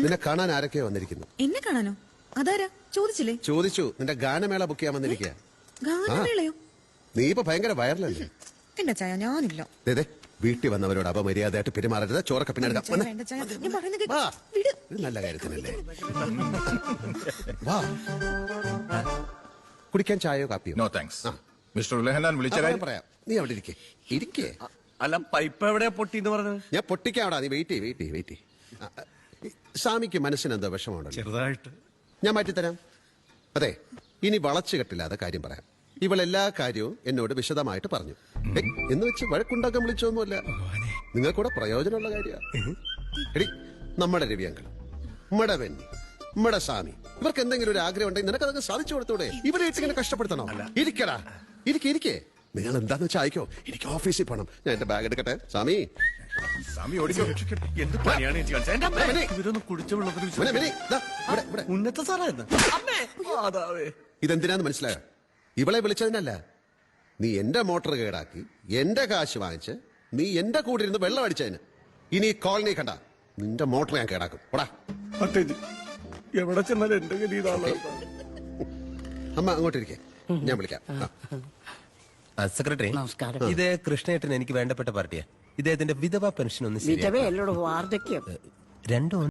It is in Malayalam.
നിന്നെ കാണാൻ ആരൊക്കെയോ വന്നിരിക്കുന്നു. എന്നെ കാണാനോ? അതാരാ? ചോദിച്ചില്ലേ? ചോദിച്ചു. നിന്റെ ഗാനമേള ബുക്ക് ചെയ്യാൻ വന്നിരിക്കുക. ഗാനമേളയോ? നീ ഇപ്പൊ ഭയങ്കര വൈറലല്ലേ? എന്റെ ചായ ഞാനില്ല. വീട്ടിൽ വന്നവരോട് അപമര്യാദയായിട്ട് പെരുമാറരുത്. ചോറൊക്കെ പിന്നെ എടുക്കാം. നല്ല കാര്യത്തിനല്ലേ? വാ, കുടിക്കാൻ ചായയോ കാപ്പിയോ? No thanks. മിസ്റ്റർ ഉലഹനാൻ വിളിച്ച കാര്യം പറയാം. നീ അവിടെ ഇരിക്കേ. അല്ല, പൈപ്പ് എവിടെയാ പൊട്ടിന്ന് പറഞ്ഞത്? ഞാൻ പൊട്ടിക്കാവിടാ. നീ വെയിറ്റ്. സ്വാമിക്ക് മനസ്സിനെന്തോ വിഷമമുണ്ടല്ലോ? ചെറുതായിട്ട്. ഞാൻ മാറ്റിത്തരാം. അതെ, ഇനി വളച്ചു കെട്ടില്ലാതെ കാര്യം പറയാം. ഇവളെല്ലാ കാര്യവും എന്നോട് വിശദമായിട്ട് പറഞ്ഞു. എന്ന് വെച്ച് വഴക്കുണ്ടാക്കാൻ വിളിച്ചൊന്നുമല്ല. നിങ്ങൾക്കൂടെ പ്രയോജനമുള്ള കാര്യമാണ്. എടി, നമ്മുടെ രവിയങ്കൾ, നമ്മുടെ വെന്നി, നമ്മുടെ സ്വാമി, ഇവർക്ക് എന്തെങ്കിലും ഒരു ആഗ്രഹം ഉണ്ടെങ്കിൽ നിനക്കതൊക്കെ സാധിച്ചു കൊടുത്തൂടെ? ഇവരെ ഇങ്ങനെ കഷ്ടപ്പെടുത്തണോ? ഇരിക്കടാ, ഇരിക്കേ. നിങ്ങൾ എന്താന്ന് വെച്ചാൽ അയക്കോ. എനിക്ക് ഓഫീസിൽ പോകണം. ഞാൻ എന്റെ ബാഗ് എടുക്കട്ടെ. സ്വാമി, എന്ത് പണിയാണ് ഇവരൊന്ന് കുടിച്ച ഉന്നത സാറായിരുന്നു. ഇതെന്തിനാന്ന് മനസ്സിലായോ? ഇവളെ വിളിച്ചതിനല്ല. നീ എന്റെ മോട്ടോർ കേടാക്കി എന്റെ കാശ് വാങ്ങിച്ച് നീ എന്റെ കൂടെ ഇരുന്ന് വെള്ളം അടിച്ചതിന്. ഇനി കോളനി കണ്ട നിന്റെ മോട്ടോർ ഞാൻ കേടാക്കും. ഓടാ. എവിടെ ചെന്നാലും എന്റെ ഗതി ഇതാണ്. അമ്മ അങ്ങോട്ടിരിക്കേ, ഞാൻ വിളിക്കാം. സെക്രട്ടറി, നമസ്കാരം. ഇത് കൃഷ്ണേട്ടൻ എനിക്ക് വേണ്ടപ്പെട്ട പാർട്ടിയാ. ഇദ്ദേഹത്തിന്റെ വിധവ പെൻഷൻ ഒന്ന് വിധവയല്ലോട് വാർദ്ധക്യം. രണ്ടോ